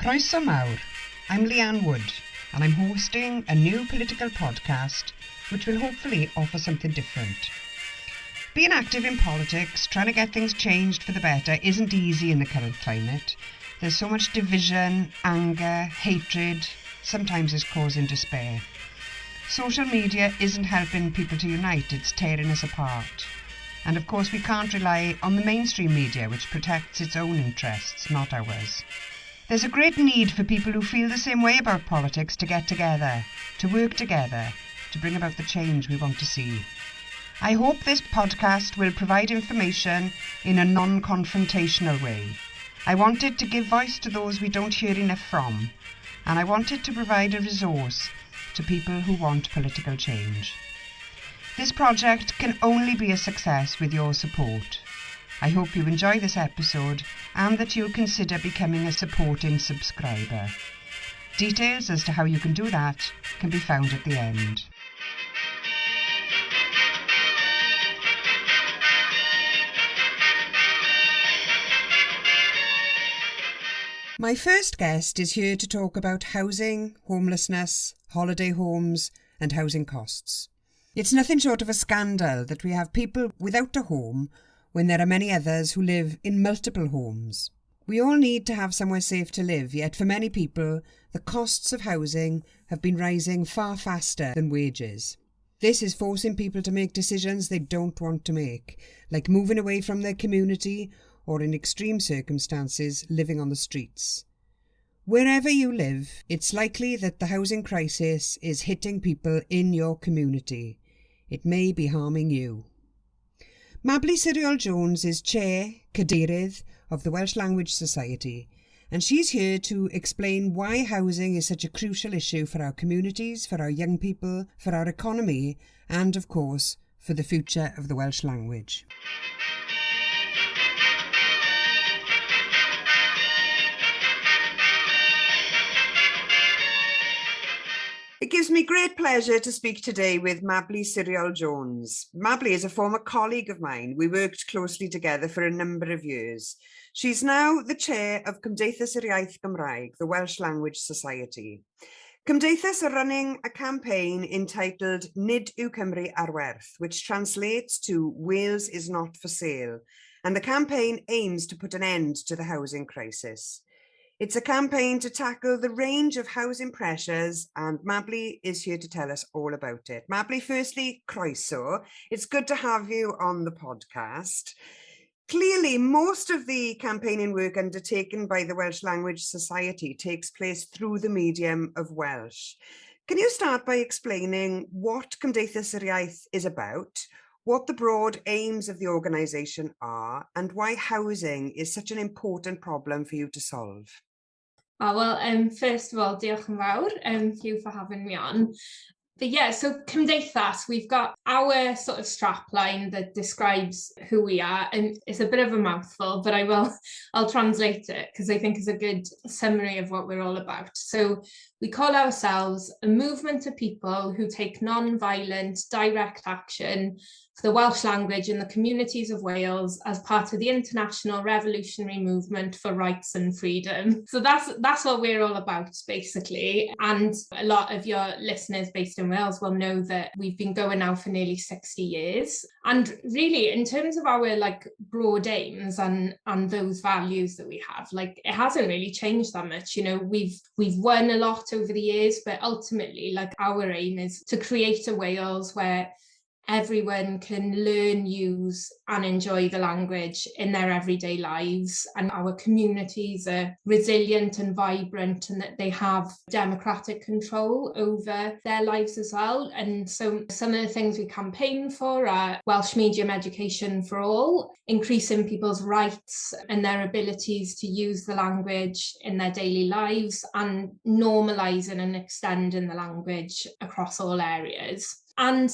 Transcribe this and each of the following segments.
Croeso mawr. I'm Leanne Wood, and I'm hosting a new political podcast which will hopefully offer something different. Being active in politics, trying to get things changed for the better, isn't easy in the current climate. There's so much division, anger, hatred. Sometimes it's causing despair. Social media isn't helping people to unite, it's tearing us apart. And of course we can't rely on the mainstream media, which protects its own interests, not ours. There's a great need for people who feel the same way about politics to get together, to work together, to bring about the change we want to see. I hope this podcast will provide information in a non-confrontational way. I wanted to give voice to those we don't hear enough from, and I wanted to provide a resource to people who want political change. This project can only be a success with your support. I hope you enjoy this episode and that you'll consider becoming a supporting subscriber. Details as to how you can do that can be found at the end. My first guest is here to talk about housing, homelessness, holiday homes and housing costs. It's nothing short of a scandal that we have people without a home when there are many others who live in multiple homes. We all need to have somewhere safe to live, yet for many people, the costs of housing have been rising far faster than wages. This is forcing people to make decisions they don't want to make, like moving away from their community or, in extreme circumstances, living on the streets. Wherever you live, it's likely that the housing crisis is hitting people in your community. It may be harming you. Mabli Siriol Jones is Chair, Cadeirydd of the Welsh Language Society, and she's here to explain why housing is such a crucial issue for our communities, for our young people, for our economy, and, of course, for the future of the Welsh language. It gives me great pleasure to speak today with Mabli Siriol Jones. Mabli is a former colleague of mine. We worked closely together for a number of years. She's now the chair of Cymdeithas Iaith Gymraeg, the Welsh Language Society. Cymdeithas are running a campaign entitled Nid yw Cymru ar werth, which translates to Wales is not for sale. And the campaign aims to put an end to the housing crisis. It's a campaign to tackle the range of housing pressures, and Mabli is here to tell us all about it. Mabli, firstly, croeso. It's good to have you on the podcast. Clearly, most of the campaigning work undertaken by the Welsh Language Society takes place through the medium of Welsh. Can you start by explaining what Cymdeithas yr Iaith is about, what the broad aims of the organisation are, and why housing is such an important problem for you to solve? First of all, diolch yn fawr. Thank you for having me on. But yeah, so Cymdeithas, we've got our sort of strapline that describes who we are, and it's a bit of a mouthful, but I'll translate it because I think it's a good summary of what we're all about. So we call ourselves a movement of people who take non-violent, direct action for the Welsh language in the communities of Wales as part of the international revolutionary movement for rights and freedom. So that's what we're all about, basically. And a lot of your listeners based in Wales will know that we've been going now for nearly 60 years. And really, in terms of our broad aims and those values that we have, it hasn't really changed that much. We've won a lot over the years, but ultimately, our aim is to create a Wales where everyone can learn, use and enjoy the language in their everyday lives, and our communities are resilient and vibrant, and that they have democratic control over their lives as well. And so some of the things we campaign for are Welsh medium education for all, increasing people's rights and their abilities to use the language in their daily lives, and normalising and extending the language across all areas. And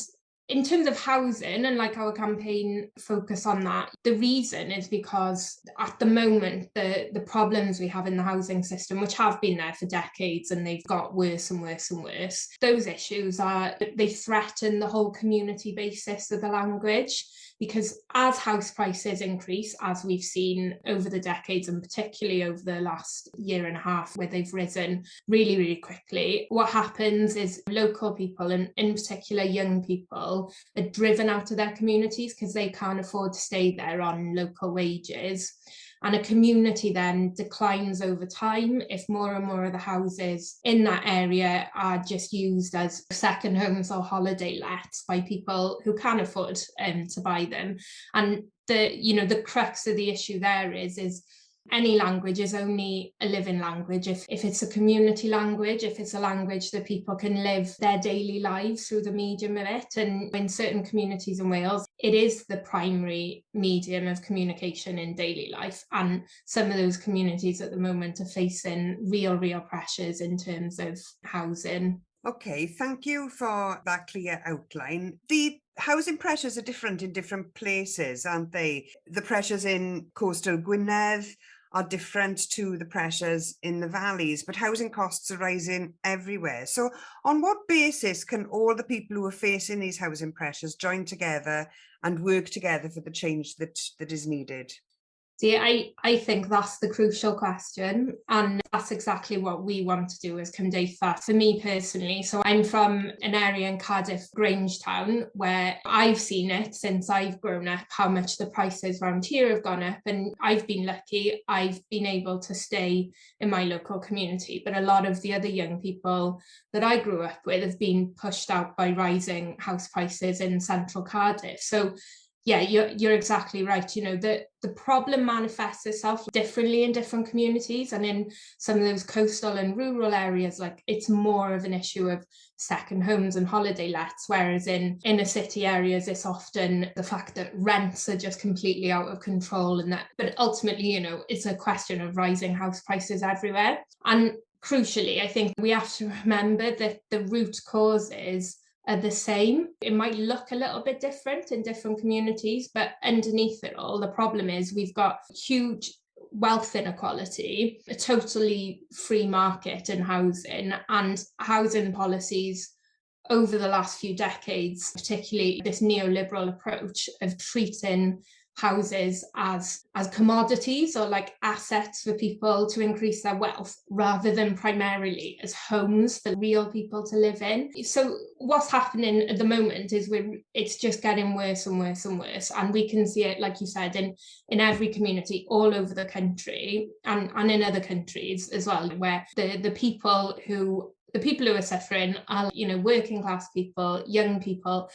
in terms of housing and our campaign focus on that, the reason is because at the moment, the problems we have in the housing system, which have been there for decades and they've got worse and worse and worse, those issues they threaten the whole community basis of the language. because as house prices increase, as we've seen over the decades, and particularly over the last year and a half, where they've risen really, really quickly, what happens is local people, and in particular young people, are driven out of their communities because they can't afford to stay there on local wages. And a community then declines over time if more and more of the houses in that area are just used as second homes or holiday lets by people who can afford to buy them. And the crux of the issue there is any language is only a living language if it's a community language, if it's a language that people can live their daily lives through the medium of it. And in certain communities in Wales, it is the primary medium of communication in daily life. And some of those communities at the moment are facing real pressures in terms of housing. Okay, thank you for that clear outline. The housing pressures are different in different places, aren't they? The pressures in coastal Gwynedd are different to the pressures in the valleys, but housing costs are rising everywhere. So on what basis can all the people who are facing these housing pressures join together and work together for the change that is needed? See, I think that's the crucial question, and that's exactly what we want to do as Cymdeithas. For me personally, so I'm from an area in Cardiff, Grangetown, where I've seen it since I've grown up, how much the prices around here have gone up, and I've been lucky, I've been able to stay in my local community, but a lot of the other young people that I grew up with have been pushed out by rising house prices in central Cardiff. So yeah, you're exactly right. The problem manifests itself differently in different communities, and in some of those coastal and rural areas, like it's more of an issue of second homes and holiday lets, whereas in inner city areas, it's often the fact that rents are just completely out of control, but ultimately, it's a question of rising house prices everywhere. And crucially, I think we have to remember that the root causes are the same. It might look a little bit different in different communities, but underneath it all, the problem is we've got huge wealth inequality, a totally free market in housing, and housing policies over the last few decades, particularly this neoliberal approach of treating houses as commodities or like assets for people to increase their wealth, rather than primarily as homes for real people to live in. So what's happening at the moment is it's just getting worse and worse and worse, and we can see it, like you said, in every community all over the country, and in other countries as well, where the people who are suffering are, working class people, young people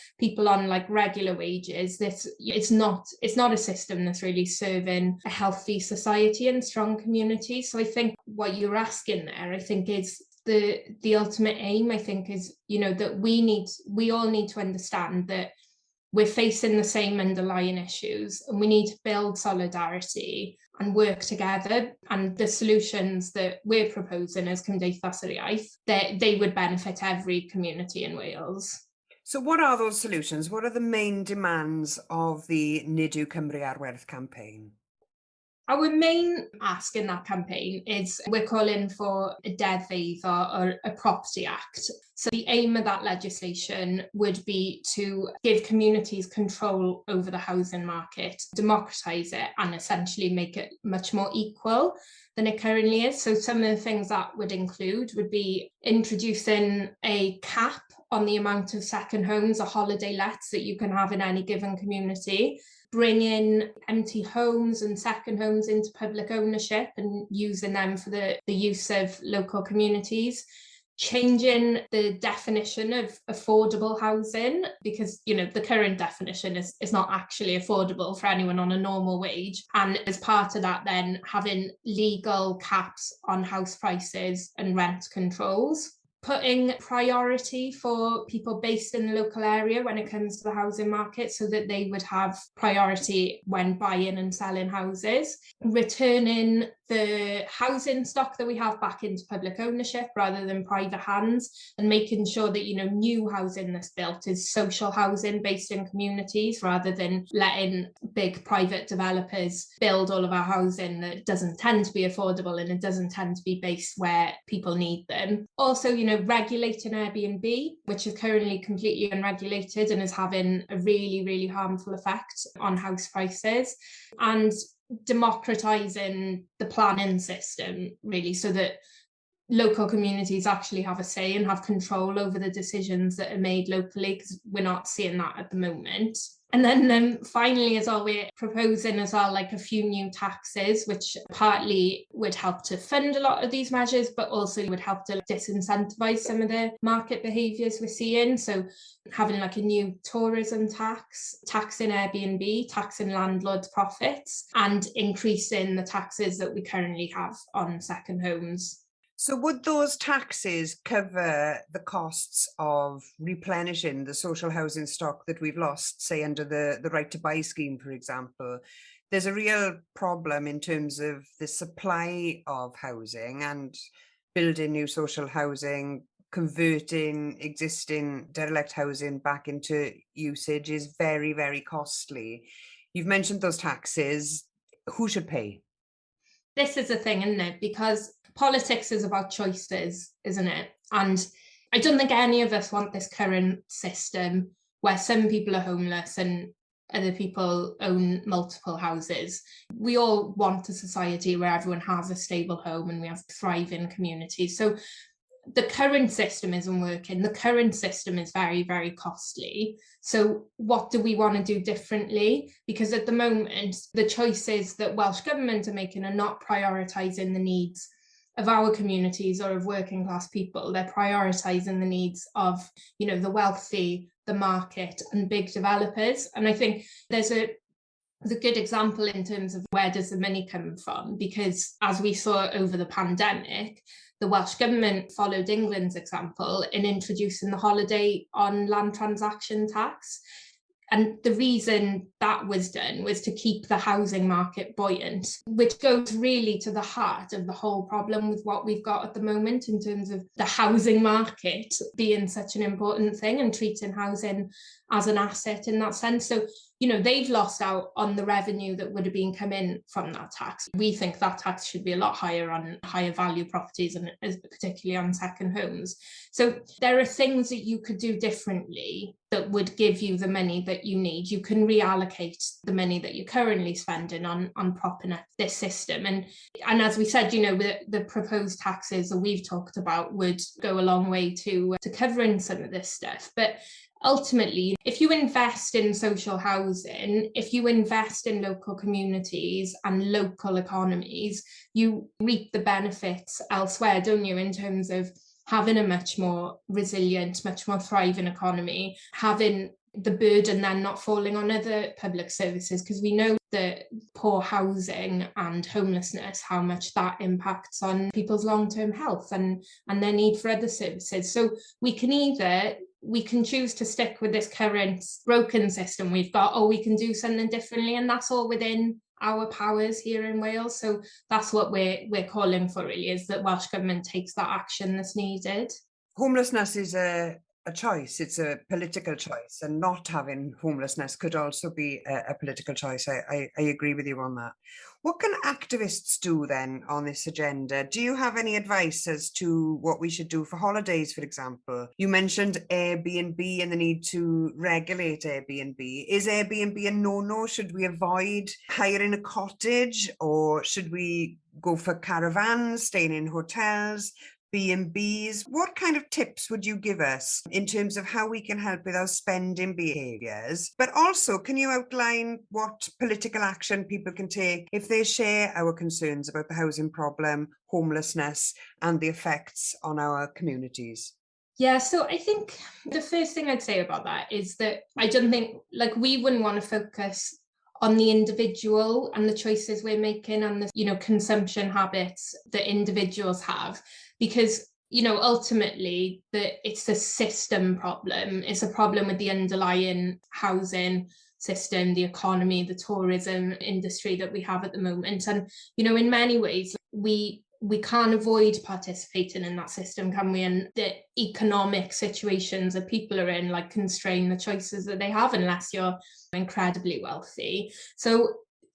on like regular wages. It's not a system that's really serving a healthy society and strong communities. So I think what you're asking there, I think, is the ultimate aim, I think, is, that we all need to understand that we're facing the same underlying issues, and we need to build solidarity and work together. And the solutions that we're proposing as Cymdeithas Iaith, they would benefit every community in Wales. So what are those solutions? What are the main demands of the Nid yw Cymru ar Werth campaign? Our main ask in that campaign is we're calling for a deddfeydd or a Property Act. So the aim of that legislation would be to give communities control over the housing market, democratise it, and essentially make it much more equal than it currently is. So some of the things that would include would be introducing a cap on the amount of second homes or holiday lets that you can have in any given community, bringing empty homes and second homes into public ownership and using them for the use of local communities, changing the definition of affordable housing, because the current definition is not actually affordable for anyone on a normal wage, and as part of that then having legal caps on house prices and rent controls, putting priority for people based in the local area when it comes to the housing market, so that they would have priority when buying and selling houses, returning the housing stock that we have back into public ownership rather than private hands, and making sure that, you know, new housing that's built is social housing based in communities rather than letting big private developers build all of our housing that doesn't tend to be affordable and it doesn't tend to be based where people need them. Also, you know, regulating Airbnb, which is currently completely unregulated and is having a really, really harmful effect on house prices, and democratizing the planning system, really, so that local communities actually have a say and have control over the decisions that are made locally, because we're not seeing that at the moment. And then finally, as well, we're proposing as well like a few new taxes, which partly would help to fund a lot of these measures, but also would help to disincentivize some of the market behaviours we're seeing. So having like a new tourism tax, taxing Airbnb, taxing landlords' profits, and increasing the taxes that we currently have on second homes. So would those taxes cover the costs of replenishing the social housing stock that we've lost, say under the right to buy scheme, for example? There's a real problem in terms of the supply of housing, and building new social housing, converting existing derelict housing back into usage is very, very costly. You've mentioned those taxes. Who should pay? This is the thing, isn't it? Because politics is about choices, isn't it? And I don't think any of us want this current system where some people are homeless and other people own multiple houses. We all want a society where everyone has a stable home and we have thriving communities. So the current system isn't working. The current system is very, very costly. So what do we want to do differently? Because at the moment, the choices that Welsh Government are making are not prioritising the needs of our communities or of working class people. They're prioritising the needs of, you know, the wealthy, the market, and big developers. And I think there's a good example in terms of where does the money come from, because as we saw over the pandemic, the Welsh Government followed England's example in introducing the holiday on land transaction tax. And the reason that was done was to keep the housing market buoyant, which goes really to the heart of the whole problem with what we've got at the moment in terms of the housing market being such an important thing and treating housing as an asset in that sense. So, you know, they've lost out on the revenue that would have been coming from that tax. We think that tax should be a lot higher on higher value properties, and particularly on second homes. So there are things that you could do differently that would give you the money that you need. You can reallocate the money that you're currently spending on propping up this system. And as we said, you know, the proposed taxes that we've talked about would go a long way to covering some of this stuff. But ultimately, if you invest in social housing, if you invest in local communities and local economies, you reap the benefits elsewhere, don't you, in terms of having a much more resilient, much more thriving economy, having the burden then not falling on other public services, because we know that poor housing and homelessness, how much that impacts on people's long-term health and their need for other services. So we can choose to stick with this current broken system we've got, or we can do something differently, and that's all within our powers here in Wales. So that's what we're calling for, really, is that Welsh Government takes that action that's needed. Homelessness is a choice. It's a political choice, and not having homelessness could also be a political choice. I agree with you on that. What can activists do then on this agenda? Do you have any advice as to what we should do for holidays, for example? You mentioned Airbnb and the need to regulate Airbnb. Is Airbnb a no-no? Should we avoid hiring a cottage, or should we go for caravans, staying in hotels, B&Bs? What kind of tips would you give us in terms of how we can help with our spending behaviours? But also, can you outline what political action people can take if they share our concerns about the housing problem, homelessness, and the effects on our communities? Yeah, so I think the first thing I'd say about that is that I don't think, like, we wouldn't want to focus on the individual and the choices we're making and the, you know, consumption habits that individuals have, because, you know, ultimately it's the system problem. It's a problem with the underlying housing system, the economy, the tourism industry that we have at the moment. And, in many ways, we can't avoid participating in that system, can we? And the economic situations that people are in, like, constrain the choices that they have unless you're incredibly wealthy. So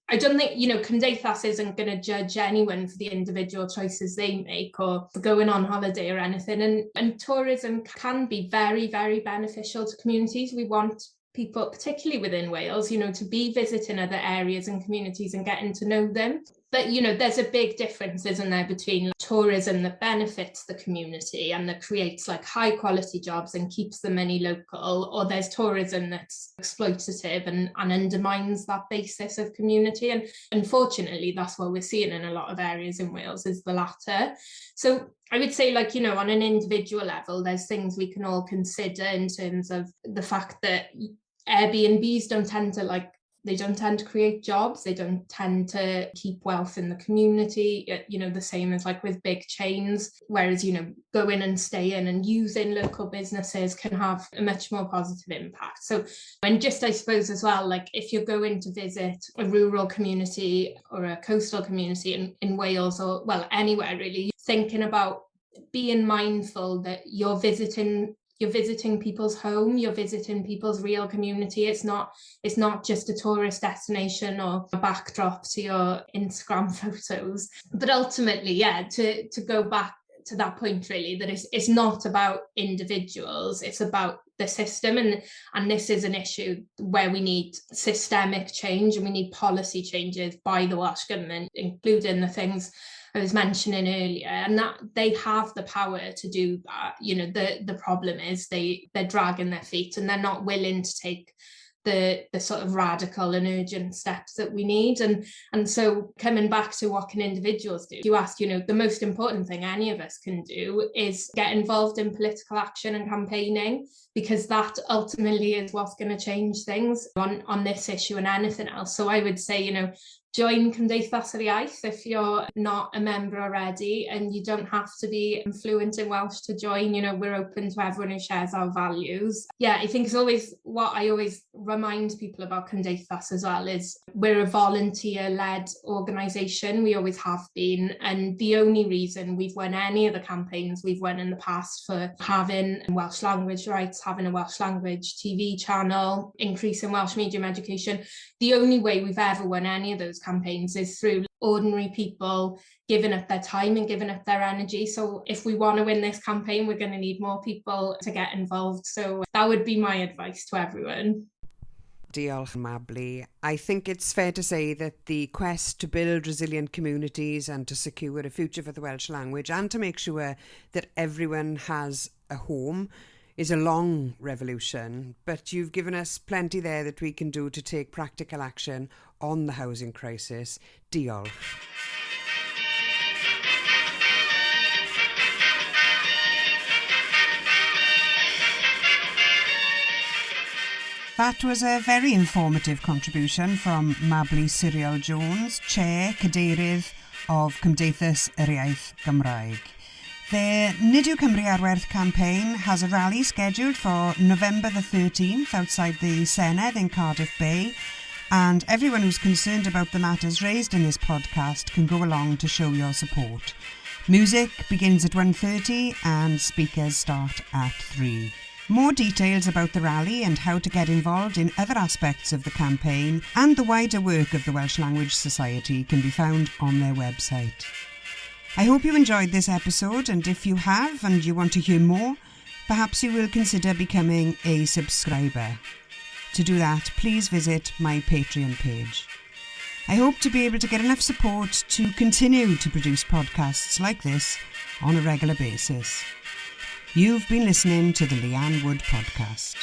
I don't think, Cymdeithas isn't going to judge anyone for the individual choices they make or for going on holiday or anything. And tourism can be very, very beneficial to communities. We want people, particularly within Wales, to be visiting other areas and communities and getting to know them. But, there's a big difference, isn't there, between tourism that benefits the community and that creates like high quality jobs and keeps the money local, or there's tourism that's exploitative and undermines that basis of community. And unfortunately, that's what we're seeing in a lot of areas in Wales, is the latter. So I would say, like, on an individual level, there's things we can all consider in terms of the fact that Airbnbs don't tend to create jobs. They don't tend to keep wealth in the community, the same as like with big chains. Whereas, going and staying and using local businesses can have a much more positive impact. So, and just, I suppose as well, like if you're going to visit a rural community or a coastal community in Wales, or, well, anywhere really, thinking about being mindful that you're visiting people's home, you're visiting people's real community. It's not just a tourist destination or a backdrop to your Instagram photos. But ultimately, to go back to that point, really, that it's not about individuals, it's about the system. And this is an issue where we need systemic change and we need policy changes by the Welsh Government, including the things I was mentioning earlier, and that they have the power to do that. The problem is they're dragging their feet and they're not willing to take the sort of radical and urgent steps that we need. And so coming back to what can individuals do, you asked, the most important thing any of us can do is get involved in political action and campaigning, because that ultimately is what's going to change things on this issue and anything else. So I would say, join Cymdeithas Iaith if you're not a member already, and you don't have to be fluent in Welsh to join. We're open to everyone who shares our values. I think it's always what I always remind people about Cymdeithas as well is we're a volunteer-led organisation. We always have been, and the only reason we've won any of the campaigns we've won in the past for having Welsh language rights, having a Welsh language TV channel, increasing Welsh medium education, the only way we've ever won any of those campaigns is through ordinary people giving up their time and giving up their energy. So if we want to win this campaign, we're going to need more people to get involved. So that would be my advice to everyone. Diolch, Mabli. I think it's fair to say that the quest to build resilient communities and to secure a future for the Welsh language and to make sure that everyone has a home is a long revolution, but you've given us plenty there that we can do to take practical action on the housing crisis. Diolch. That was a very informative contribution from Mabli Siriol Jones, Chair Cadeirydd of Cymdeithas Iaith Gymraeg. The Nid yw Cymru ar Werth campaign has a rally scheduled for November the 13th outside the Senedd in Cardiff Bay, and everyone who's concerned about the matters raised in this podcast can go along to show your support. Music begins at 1:30 and speakers start at 3. More details about the rally and how to get involved in other aspects of the campaign and the wider work of the Welsh Language Society can be found on their website. I hope you enjoyed this episode, and if you have and you want to hear more, perhaps you will consider becoming a subscriber. To do that, please visit my Patreon page. I hope to be able to get enough support to continue to produce podcasts like this on a regular basis. You've been listening to the Leanne Wood podcast.